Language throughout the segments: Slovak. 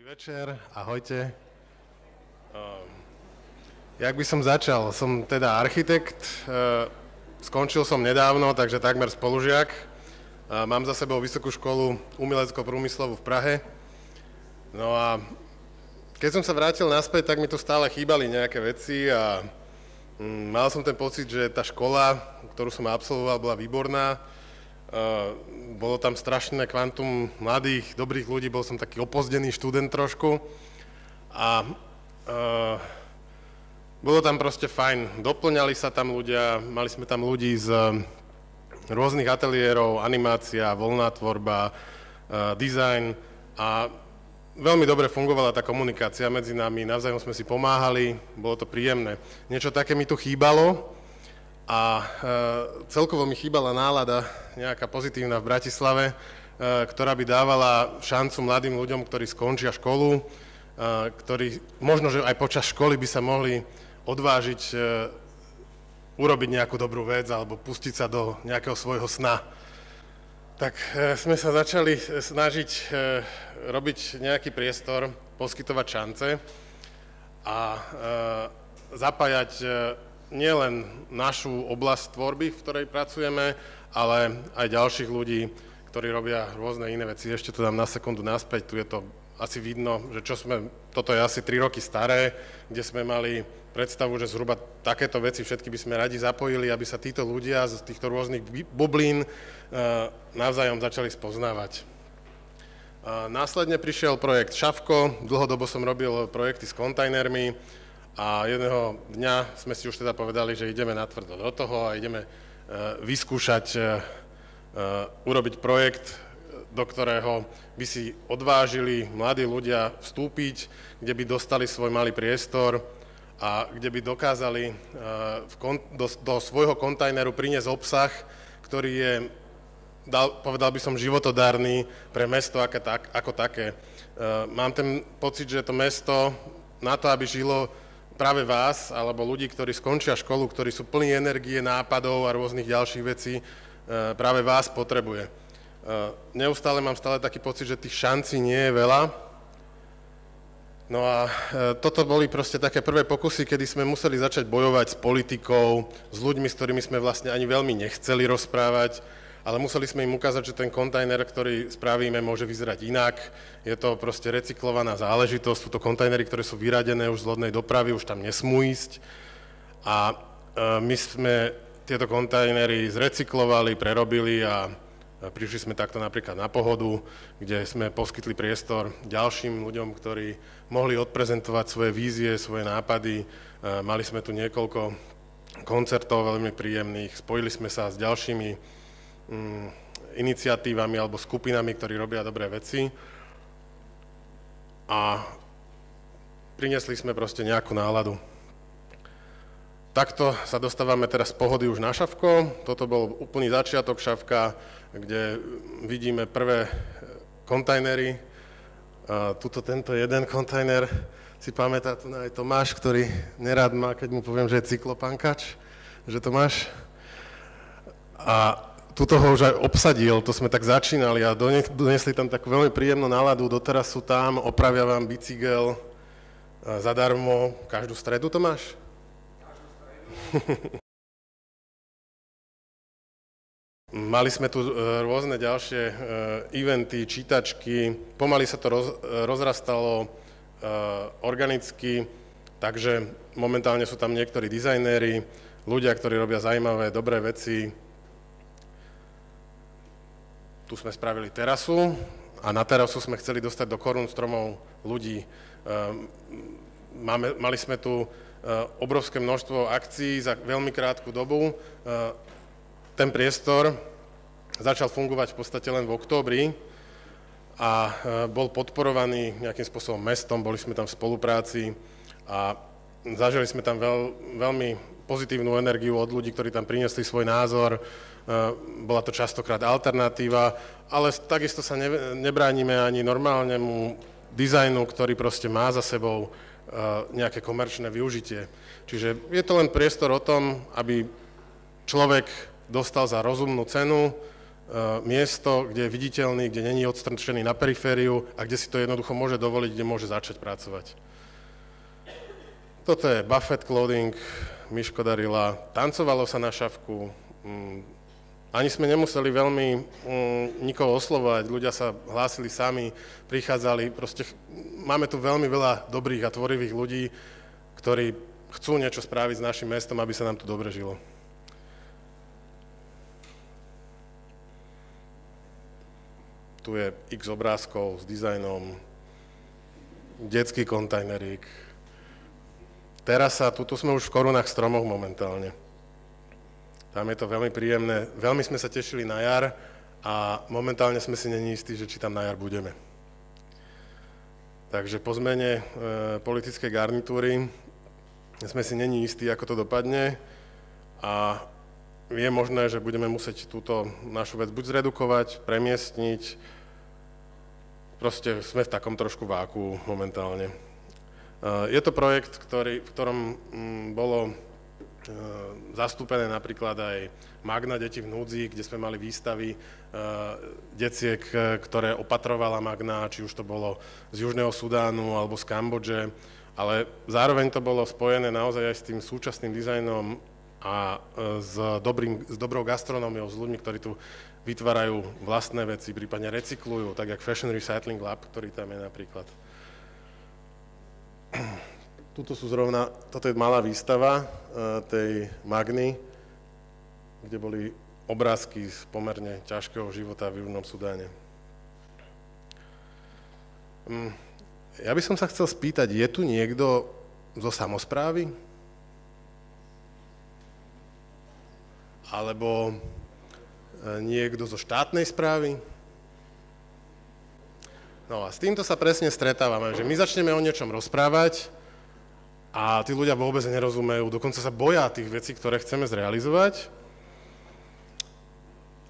Dobrý večer, ahojte. Jak by som začal? Som teda architekt, skončil som nedávno, takže takmer spolužiak. Mám za sebou Vysokú školu umelecko-průmyslovú v Prahe. No a keď som sa vrátil naspäť, tak mi tu stále chýbali nejaké veci a mal som ten pocit, že tá škola, ktorú som absolvoval, bola výborná. Bolo tam strašné kvantum mladých, dobrých ľudí, bol som taký opozdený študent trošku a bolo tam proste fajn. Doplňali sa tam ľudia, mali sme tam ľudí z rôznych ateliérov, animácia, voľná tvorba, design a veľmi dobre fungovala tá komunikácia medzi nami, navzájom sme si pomáhali, bolo to príjemné. Niečo také mi tu chýbalo. A celkovo mi chýbala nálada nejaká pozitívna v Bratislave, ktorá by dávala šancu mladým ľuďom, ktorí skončia školu, ktorí možno, že aj počas školy by sa mohli odvážiť urobiť nejakú dobrú vec alebo pustiť sa do nejakého svojho sna. Tak sme sa začali snažiť robiť nejaký priestor, poskytovať šance a zapájať nielen našu oblasť tvorby, v ktorej pracujeme, ale aj ďalších ľudí, ktorí robia rôzne iné veci. Ešte to dám na sekundu naspäť, tu je to asi vidno, že toto je asi 3 roky staré, kde sme mali predstavu, že zhruba takéto veci všetky by sme radi zapojili, aby sa títo ľudia z týchto rôznych bublín navzájom začali spoznávať. Následne prišiel projekt Šavko, dlhodobo som robil projekty s kontajnermi, a jedného dňa sme si už teda povedali, že ideme natvrdo do toho a ideme vyskúšať urobiť projekt, do ktorého by si odvážili mladí ľudia vstúpiť, kde by dostali svoj malý priestor a kde by dokázali do svojho kontajneru priniesť obsah, ktorý je, povedal by som, životodárny pre mesto ako také. Mám ten pocit, že to mesto na to, aby žilo práve vás, alebo ľudí, ktorí skončia školu, ktorí sú plní energie, nápadov a rôznych ďalších vecí, práve vás potrebuje. Neustále mám taký pocit, že tých šancí nie je veľa. No a toto boli proste také prvé pokusy, kedy sme museli začať bojovať s politikou, s ľuďmi, s ktorými sme vlastne ani veľmi nechceli rozprávať, ale museli sme im ukázať, že ten kontajner, ktorý spravíme, môže vyzerať inak. Je to proste recyklovaná záležitosť, sú to kontajnery, ktoré sú vyradené už z lodnej dopravy, už tam nesmú ísť. A my sme tieto kontajnery zrecyklovali, prerobili a prišli sme takto napríklad na Pohodu, kde sme poskytli priestor ďalším ľuďom, ktorí mohli odprezentovať svoje vízie, svoje nápady. Mali sme tu niekoľko koncertov veľmi príjemných, spojili sme sa s ďalšími iniciatívami alebo skupinami, ktorí robia dobré veci a priniesli sme proste nejakú náladu. Takto sa dostávame teraz z Pohody už na Šavko. Toto bol úplný začiatok Šavka, kde vidíme prvé kontajnery. Tuto tento jeden kontajner si pamätá tu aj Tomáš, ktorý nerád má, keď mu poviem, že je cyklopankač, že Tomáš. A tuto ho už aj obsadil, to sme tak začínali a donesli tam takú veľmi príjemnú náladu, doteraz sú tam, opravia vám bicykel zadarmo každú stredu, Tomáš? Každú stredu. Mali sme tu rôzne ďalšie eventy, čítačky, pomaly sa to rozrastalo organicky, takže momentálne sú tam niektorí dizajnéri, ľudia, ktorí robia zaujímavé, dobré veci. Tu sme spravili terasu a na terasu sme chceli dostať do korún stromov ľudí. Mali sme tu obrovské množstvo akcií za veľmi krátku dobu. Ten priestor začal fungovať v podstate len v októbri a bol podporovaný nejakým spôsobom mestom, boli sme tam v spolupráci a zažili sme tam veľmi pozitívnu energiu od ľudí, ktorí tam priniesli svoj názor. Bola to častokrát alternatíva, ale takisto sa nebránime ani normálnemu dizajnu, ktorý proste má za sebou nejaké komerčné využitie. Čiže je to len priestor o tom, aby človek dostal za rozumnú cenu miesto, kde je viditeľný, kde není odstrčený na perifériu a kde si to jednoducho môže dovoliť, kde môže začať pracovať. Toto je Buffett Clothing, Miško Darila, tancovalo sa na šavku, ani sme nemuseli veľmi nikoho oslovovať, ľudia sa hlásili sami, prichádzali, proste máme tu veľmi veľa dobrých a tvorivých ľudí, ktorí chcú niečo spraviť s našim mestom, aby sa nám tu dobre žilo. Tu je x obrázkov s dizajnom, detský kontajnerík. Terasa, tuto sme už v korunách stromov momentálne. Tam je to veľmi príjemné. Veľmi sme sa tešili na jar a momentálne sme si není istí, že či tam na jar budeme. Takže po zmene politickej garnitúry sme si není istí, ako to dopadne a je možné, že budeme musieť túto našu vec buď zredukovať, premiestniť. Proste sme v takom trošku váku momentálne. Je to projekt, v ktorom bolo zastúpené napríklad aj Magna Deti v núdzi, kde sme mali výstavy deciek, ktoré opatrovala Magna, či už to bolo z Južného Sudánu alebo z Kambodže, ale zároveň to bolo spojené naozaj aj s tým súčasným dizajnom a s dobrou gastronómiou, s ľuďmi, ktorí tu vytvárajú vlastné veci, prípadne recyklujú, tak jak Fashion Recycling Lab, ktorý tam je napríklad. Toto je malá výstava tej Magny, kde boli obrázky z pomerne ťažkého života v Južnom Sudáne. Ja by som sa chcel spýtať, je tu niekto zo samosprávy? Alebo niekto zo štátnej správy? No a s týmto sa presne stretávame, že my začneme o niečom rozprávať a tí ľudia vôbec nerozumejú, dokonca sa boja tých vecí, ktoré chceme zrealizovať.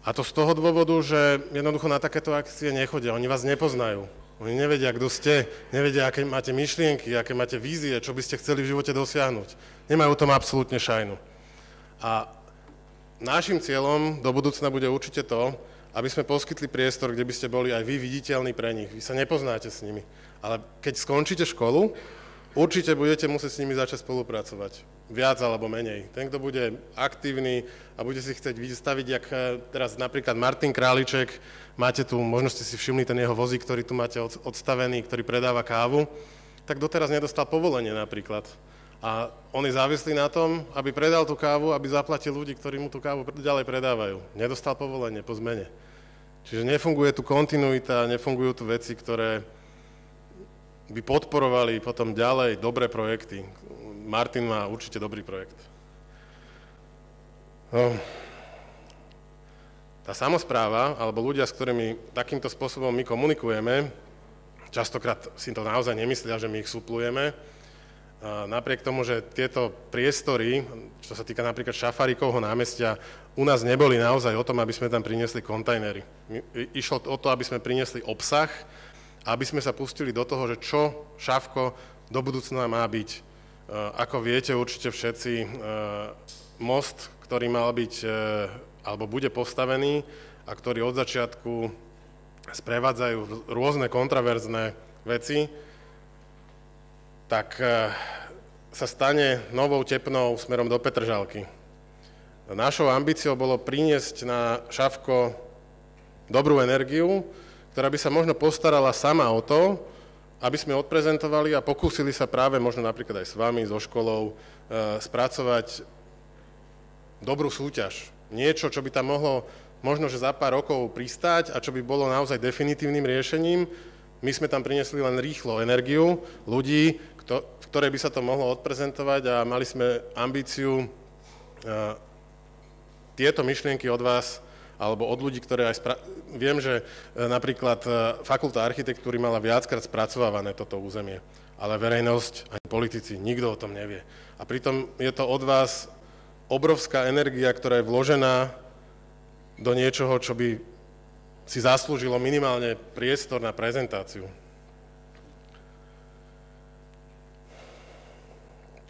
A to z toho dôvodu, že jednoducho na takéto akcie nechodia, oni vás nepoznajú. Oni nevedia, kto ste, nevedia, aké máte myšlienky, aké máte vízie, čo by ste chceli v živote dosiahnuť. Nemajú o tom absolútne šajnu. A našim cieľom do budúcna bude určite to, aby sme poskytli priestor, kde by ste boli aj vy viditeľní pre nich. Vy sa nepoznáte s nimi, ale keď skončíte školu, určite budete musieť s nimi začať spolupracovať. Viac alebo menej. Ten, kto bude aktívny a bude si chcieť vystaviť, jak teraz napríklad Martin Králiček, máte tu, možno ste si všimli ten jeho vozík, ktorý tu máte odstavený, ktorý predáva kávu, tak doteraz nedostal povolenie napríklad. A on je závislý na tom, aby predal tú kávu, aby zaplatil ľudí, ktorí mu tú kávu ďalej predávajú. Nedostal povolenie po zmene. Čiže nefunguje tu kontinuita, nefungujú tu veci, ktoré by podporovali potom ďalej dobré projekty. Martin má určite dobrý projekt. No. Tá samospráva, alebo ľudia, s ktorými takýmto spôsobom my komunikujeme, častokrát si to naozaj nemyslia, že my ich suplujeme. Napriek tomu, že tieto priestory, čo sa týka napríklad Šafárikovho námestia, u nás neboli naozaj o tom, aby sme tam priniesli kontajnery. Išlo o to, aby sme priniesli obsah, aby sme sa pustili do toho, že čo Šavko do budúcna má byť. Ako viete určite všetci, most, ktorý mal byť, alebo bude postavený a ktorý od začiatku sprevádzajú rôzne kontraverzné veci, tak sa stane novou tepnou smerom do Petržalky. Našou ambíciou bolo priniesť na Šavko dobrú energiu, ktorá by sa možno postarala sama o to, aby sme odprezentovali a pokúsili sa práve možno napríklad aj s vami, so školou, spracovať dobrú súťaž. Niečo, čo by tam mohlo možno, že za pár rokov pristáť a čo by bolo naozaj definitívnym riešením. My sme tam priniesli len rýchlo energiu ľudí, v ktorej by sa to mohlo odprezentovať a mali sme ambíciu tieto myšlienky od vás alebo od ľudí, ktoré aj viem, že napríklad Fakulta architektúry mala viackrát spracovávané toto územie, ale verejnosť, ani politici, nikto o tom nevie. A pritom je to od vás obrovská energia, ktorá je vložená do niečoho, čo by si zaslúžilo minimálne priestor na prezentáciu.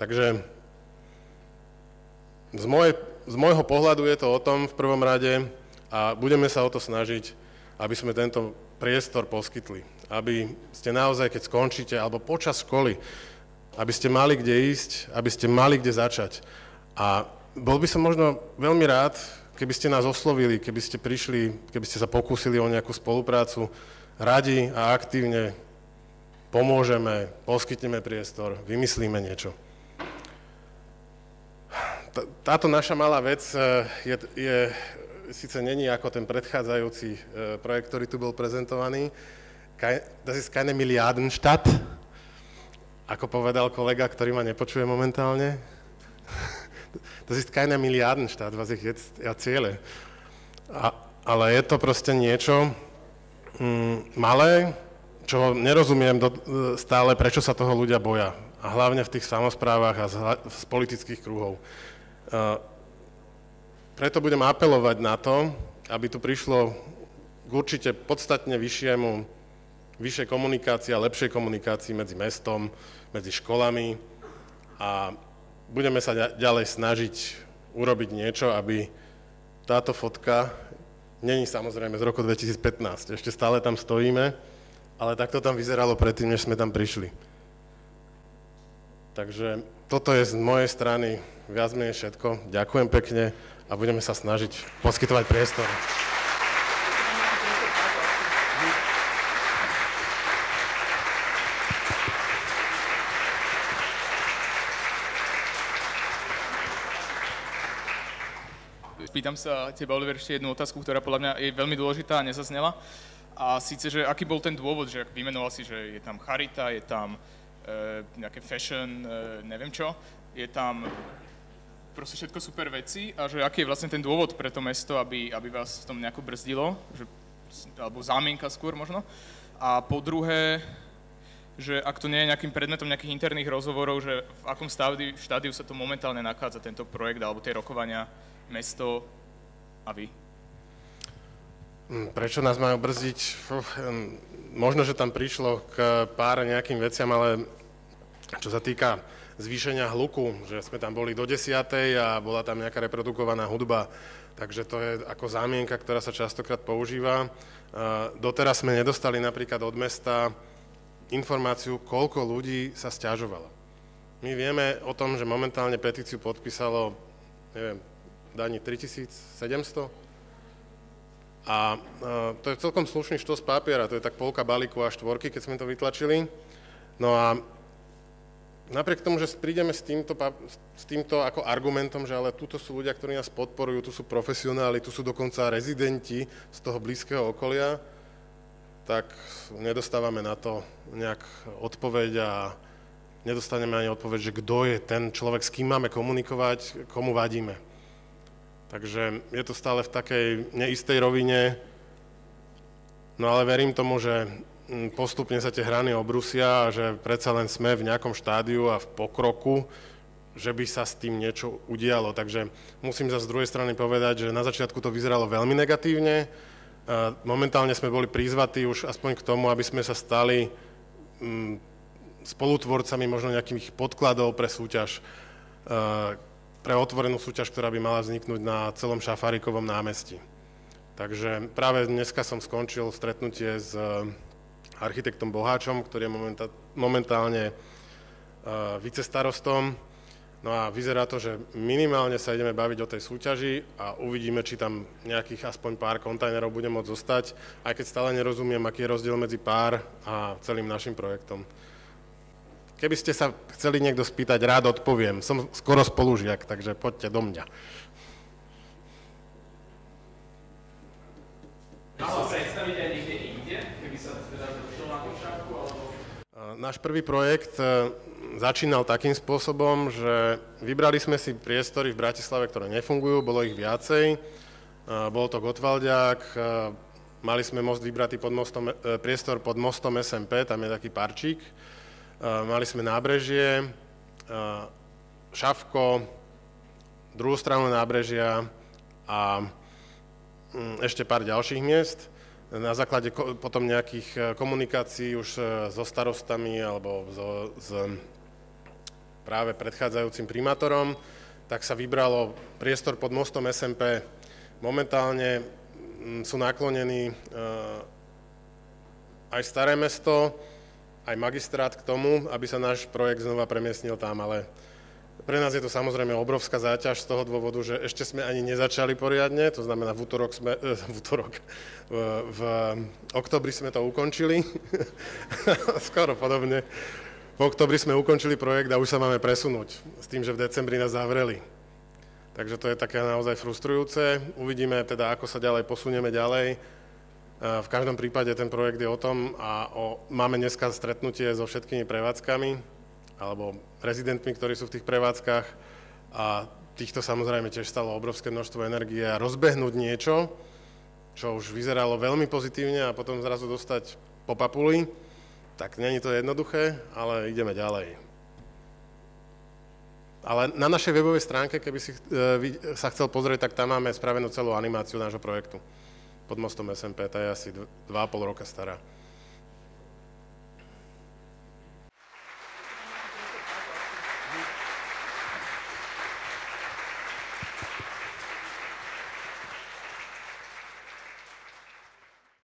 Takže z môjho pohľadu je to o tom v prvom rade, a budeme sa o to snažiť, aby sme tento priestor poskytli. Aby ste naozaj, keď skončíte, alebo počas školy, aby ste mali kde ísť, aby ste mali kde začať. A bol by som možno veľmi rád, keby ste nás oslovili, keby ste prišli, keby ste sa pokúsili o nejakú spoluprácu. Radi a aktívne pomôžeme, poskytneme priestor, vymyslíme niečo. Táto naša malá vec síce není ako ten predchádzajúci projekt, ktorý tu bol prezentovaný. Das ist keine Milliardenstadt, ako povedal kolega, ktorý ma nepočuje momentálne. Das ist keine Milliardenstadt, was ich jetzt erzähle. Ale je to proste niečo malé, čo nerozumiem stále, prečo sa toho ľudia boja. A hlavne v tých samosprávach a z politických kruhov. Preto budem apelovať na to, aby tu prišlo k určite podstatne vyššej komunikácii a lepšej komunikácii medzi mestom, medzi školami a budeme sa ďalej snažiť urobiť niečo, aby táto fotka, není samozrejme z roku 2015, ešte stále tam stojíme, ale tak to tam vyzeralo predtým, než sme tam prišli. Takže toto je z mojej strany viac menej všetko. Ďakujem pekne a budeme sa snažiť poskytovať priestor. Pýtam sa teba, Oliver, ešte jednu otázku, ktorá podľa mňa je veľmi dôležitá a nezaznela. A síce, že aký bol ten dôvod, že vymenoval si, že je tam charita, je tam nejaké fashion, neviem čo, je tam proste všetko super veci a že aký je vlastne ten dôvod pre to mesto, aby vás v tom nejako brzdilo, alebo zámienka skôr možno. A po druhé, že ak to nie je nejakým predmetom nejakých interných rozhovorov, že v akom štádiu sa to momentálne nachádza, tento projekt alebo tie rokovania, mesto a vy? Prečo nás majú brzdiť? Možno, že tam prišlo k pár nejakým veciam, ale čo sa týka zvýšenia hluku, že sme tam boli do 10:00 a bola tam nejaká reprodukovaná hudba, takže to je ako zámienka, ktorá sa častokrát používa. Doteraz sme nedostali napríklad od mesta informáciu, koľko ľudí sa sťažovalo. My vieme o tom, že momentálne petíciu podpísalo, neviem, Dani, 3700? A to je celkom slušný štos papiera, to je tak polka balíku a štvorky, keď sme to vytlačili. No a napriek tomu, že prídeme s týmto ako argumentom, že ale tuto sú ľudia, ktorí nás podporujú, tu sú profesionáli, tu sú dokonca rezidenti z toho blízkeho okolia, tak nedostávame na to nejak odpoveď a nedostaneme ani odpoveď, že kto je ten človek, s kým máme komunikovať, komu vadíme. Takže je to stále v takej neistej rovine, no ale verím tomu, že postupne sa tie hrany obrusia a že predsa len sme v nejakom štádiu a v pokroku, že by sa s tým niečo udialo. Takže musím z druhej strany povedať, že na začiatku to vyzeralo veľmi negatívne. Momentálne sme boli prizvatí už aspoň k tomu, aby sme sa stali spolutvorcami možno nejakých podkladov pre súťaž, pre otvorenú súťaž, ktorá by mala vzniknúť na celom Šafárikovom námestí. Takže práve dneska som skončil stretnutie s architektom Boháčom, ktorý je momentálne vicestarostom. No a vyzerá to, že minimálne sa ideme baviť o tej súťaži a uvidíme, či tam nejakých aspoň pár kontajnerov bude môcť zostať, aj keď stále nerozumiem, aký je rozdiel medzi pár a celým našim projektom. Keby ste sa chceli niekto spýtať, rád odpoviem. Som skoro spolužiak, takže poďte do mňa. Dá sa predstaviť aj niekde inde, keby sa teda došiel na tú šafku, alebo... Náš prvý projekt začínal takým spôsobom, že vybrali sme si priestory v Bratislave, ktoré nefungujú, bolo ich viacej. Bol to Gotwaldiak, mali sme most vybratý priestor pod mostom SMP, tam je taký parčík. Mali sme nábrežie, Šafko, druhú stranu nábrežia a ešte pár ďalších miest. Na základe potom nejakých komunikácií už so starostami alebo s práve predchádzajúcim primátorom, tak sa vybralo priestor pod mostom SMP. Momentálne sú naklonení aj Staré Mesto, aj magistrát k tomu, aby sa náš projekt znova premiestnil tam, ale pre nás je to samozrejme obrovská záťaž z toho dôvodu, že ešte sme ani nezačali poriadne, to znamená v októbri sme to ukončili, skoro podobne. V októbri sme ukončili projekt a už sa máme presunúť s tým, že v decembri nás zavreli. Takže to je také naozaj frustrujúce. Uvidíme teda, ako sa ďalej posunieme ďalej. V každom prípade ten projekt je o tom a máme dneska stretnutie so všetkými prevádzkami alebo rezidentmi, ktorí sú v tých prevádzkach a týchto samozrejme tiež stalo obrovské množstvo energie a rozbehnúť niečo, čo už vyzeralo veľmi pozitívne a potom zrazu dostať po papuli, tak není to jednoduché, ale ideme ďalej. Ale na našej webovej stránke, keby si sa chcel pozrieť, tak tam máme spravenú celú animáciu nášho projektu pod mostom SMP, tá je asi 2,5 roka stará.